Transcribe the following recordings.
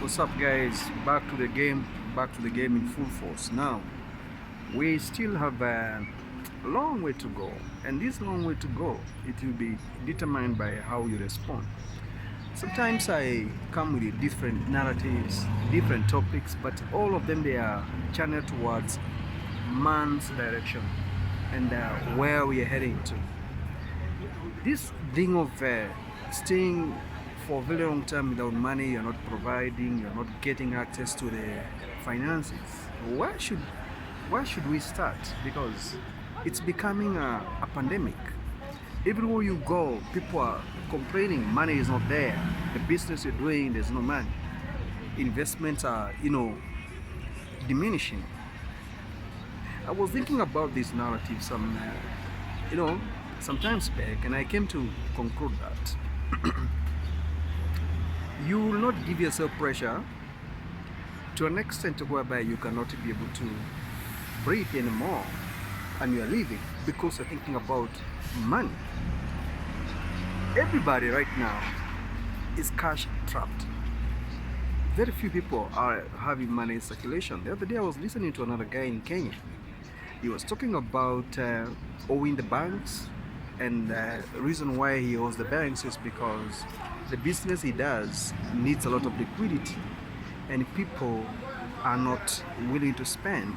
What's up, guys? Back to the game in full force. Now, we still have a long way to go, and this long way to go, it will be determined by how you respond. Sometimes I come with different narratives, different topics, but all of them they are channeled towards man's direction and where we are heading to. This thing of staying for a very long time without money, you're not providing, you're not getting access to the finances. Where should where should we start? Because it's becoming a pandemic. Everywhere you go, people are complaining money is not there. The business you're doing, there's no money. Investments are, diminishing. I was thinking about this narrative you know, sometimes back, and I came to conclude that you will not give yourself pressure to an extent whereby you cannot be able to breathe anymore and you are leaving because you're thinking about money. Everybody right now is cash trapped. Very few people are having money in circulation. The other day I was listening to another guy in Kenya. He was talking about owing the banks, and the reason why he owes the banks is because the business he does needs a lot of liquidity and people are not willing to spend.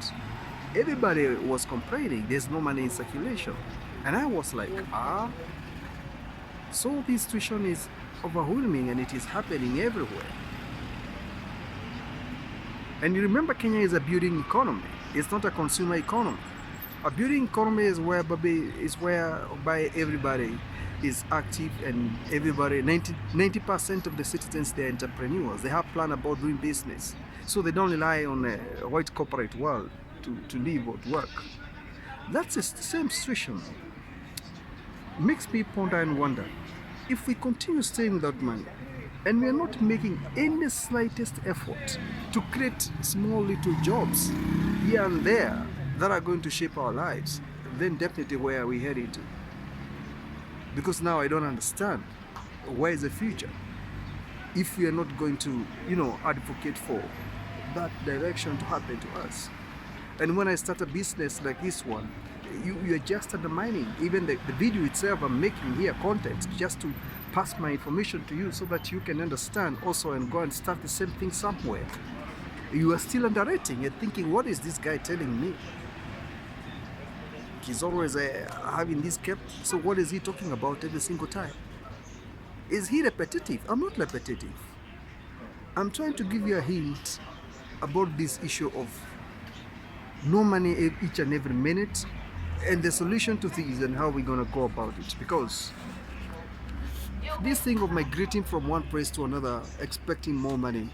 Everybody was complaining there's no money in circulation, and I was like, so this situation is overwhelming and it is happening everywhere. And you remember, Kenya is a building economy, it's not a consumer economy. A building economy is whereby everybody is active, and everybody 90% of the citizens, they're entrepreneurs. They have plan about doing business, so they don't rely on a white corporate world to live or to work. That's the same situation. Makes me ponder and wonder, if we continue staying without money and we are not making any slightest effort to create small little jobs here and there that are going to shape our lives, then definitely where are we heading to? Because now I don't understand, where is the future if we are not going to advocate for that direction to happen to us. And when I start a business like this one, you're just undermining even the video itself. I'm making here content just to pass my information to you so that you can understand also and go and start the same thing somewhere. You are still underrating and thinking, what is this guy telling me? He's always having this kept, so what is he talking about every single time? Is he repetitive? I'm not repetitive. I'm trying to give you a hint about this issue of no money each and every minute, and the solution to things and how we're gonna go about it. Because this thing of migrating from one place to another expecting more money,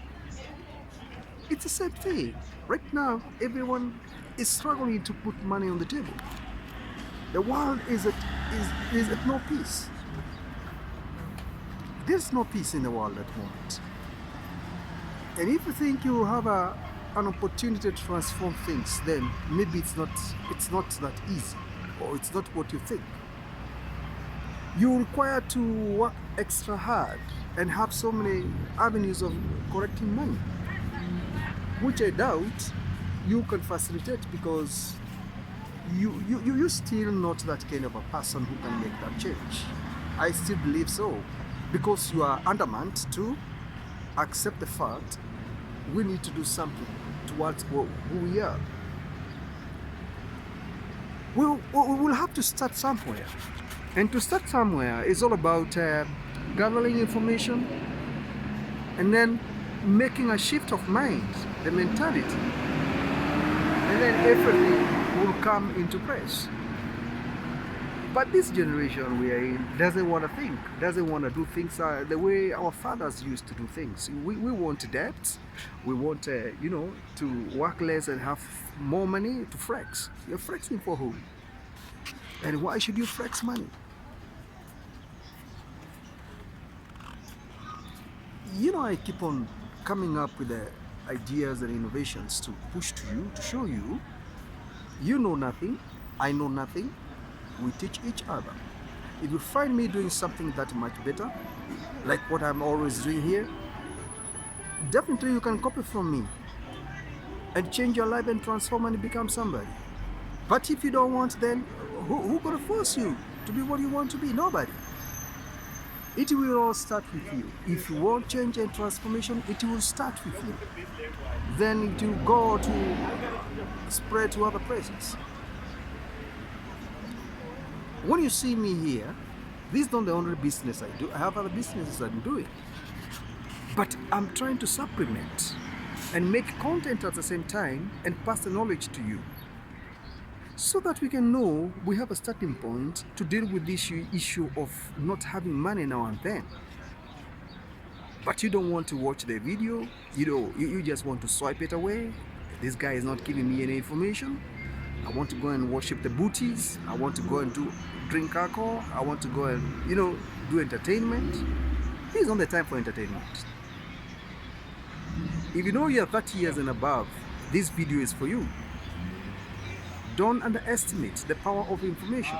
it's the same thing. Right now everyone is struggling to put money on the table. The world is at no peace. There's no peace in the world at the moment. And if you think you have an opportunity to transform things, then maybe it's not that easy, or it's not what you think. You require to work extra hard and have so many avenues of collecting money, which I doubt you can facilitate, because you still not that kind of a person who can make that change. I still believe so, because you are adamant to accept the fact we need to do something towards who we are. We will have to start somewhere, and to start somewhere is all about gathering information and then making a shift of mind, the mentality, and then everything will come into place. But this generation we are in doesn't want to think, doesn't want to do things the way our fathers used to do things. We want debt, we want to work less and have more money to flex. You're flexing for who? And why should you flex money? I keep on coming up with the ideas and innovations to push to you, to show you, you know nothing, I know nothing, we teach each other. If you find me doing something that much better, like what I'm always doing here, definitely you can copy from me and change your life and transform and become somebody. But if you don't want, then who gonna force you to be what you want to be? Nobody. It will all start with you. If you want change and transformation, it will start with you. Then it will go to spread to other places. When you see me here, this is not the only business I do. I have other businesses I'm doing. But I'm trying to supplement and make content at the same time and pass the knowledge to you, so that we can know we have a starting point to deal with this issue of not having money now and then. But you don't want to watch the video, you just want to swipe it away. This guy is not giving me any information. I want to go and worship the booties. I want to go and drink alcohol. I want to go and, do entertainment. This is not the time for entertainment. If you know you're 30 years and above, this video is for you. Don't underestimate the power of information.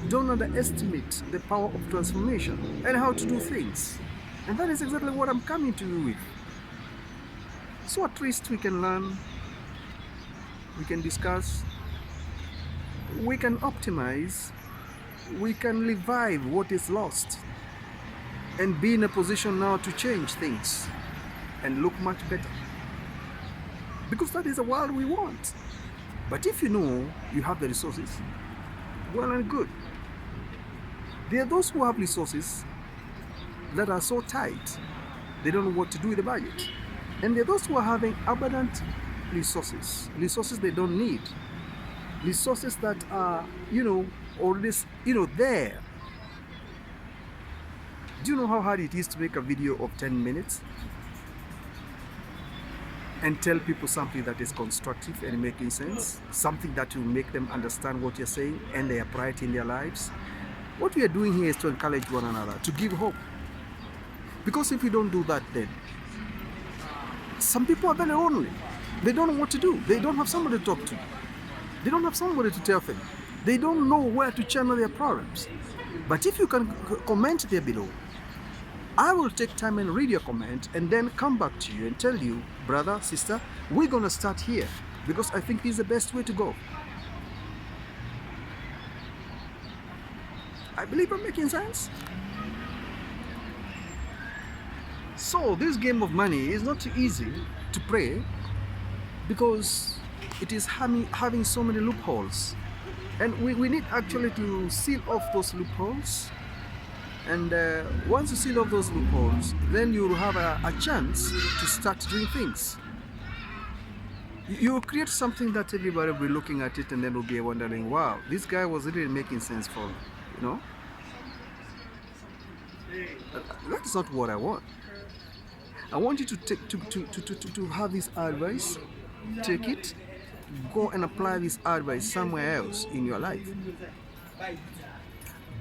Don't underestimate the power of transformation and how to do things. And that is exactly what I'm coming to you with. So at least we can learn, we can discuss, we can optimize, we can revive what is lost, and be in a position now to change things and look much better. Because that is the world we want. But if you know you have the resources, well and good. There are those who have resources that are so tight, they don't know what to do with the budget. And there are those who are having abundant resources they don't need, resources that are, already, there. Do you know how hard it is to make a video of 10 minutes and tell people something that is constructive and making sense, something that will make them understand what you're saying and they apply it in their lives? What we are doing here is to encourage one another, to give hope. Because if we don't do that, then some people are very lonely. They don't know what to do. They don't have somebody to talk to. They don't have somebody to tell them. They don't know where to channel their problems. But if you can comment there below, I will take time and read your comment and then come back to you and tell you, brother, sister, we're going to start here because I think this is the best way to go. I believe I'm making sense. So this game of money is not too easy to play because it is having so many loopholes. And we need actually to seal off those loopholes. And once you seal off those loopholes, then you will have a chance to start doing things. You will create something that everybody will be looking at it and then will be wondering, wow, this guy was really making sense for me, That's not what I want. I want you to take to have this advice, take it, go and apply this advice somewhere else in your life.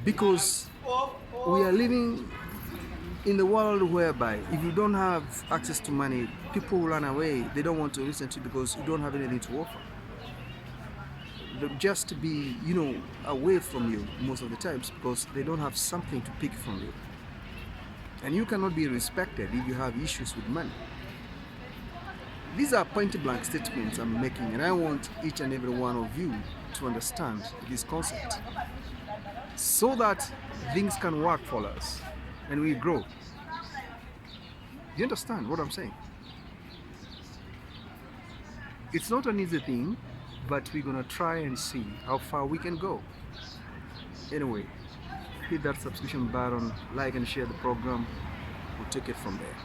Because we are living in the world whereby if you don't have access to money, people will run away. They don't want to listen to you because you don't have anything to offer. They'll just be, away from you most of the times because they don't have something to pick from you. And you cannot be respected if you have issues with money. These are point-blank statements I'm making, and I want each and every one of you to understand this concept so that things can work for us and we grow. You understand what I'm saying? It's not an easy thing, but we're gonna try and see how far we can go. Anyway, hit that subscription button, like and share the program. We'll take it from there.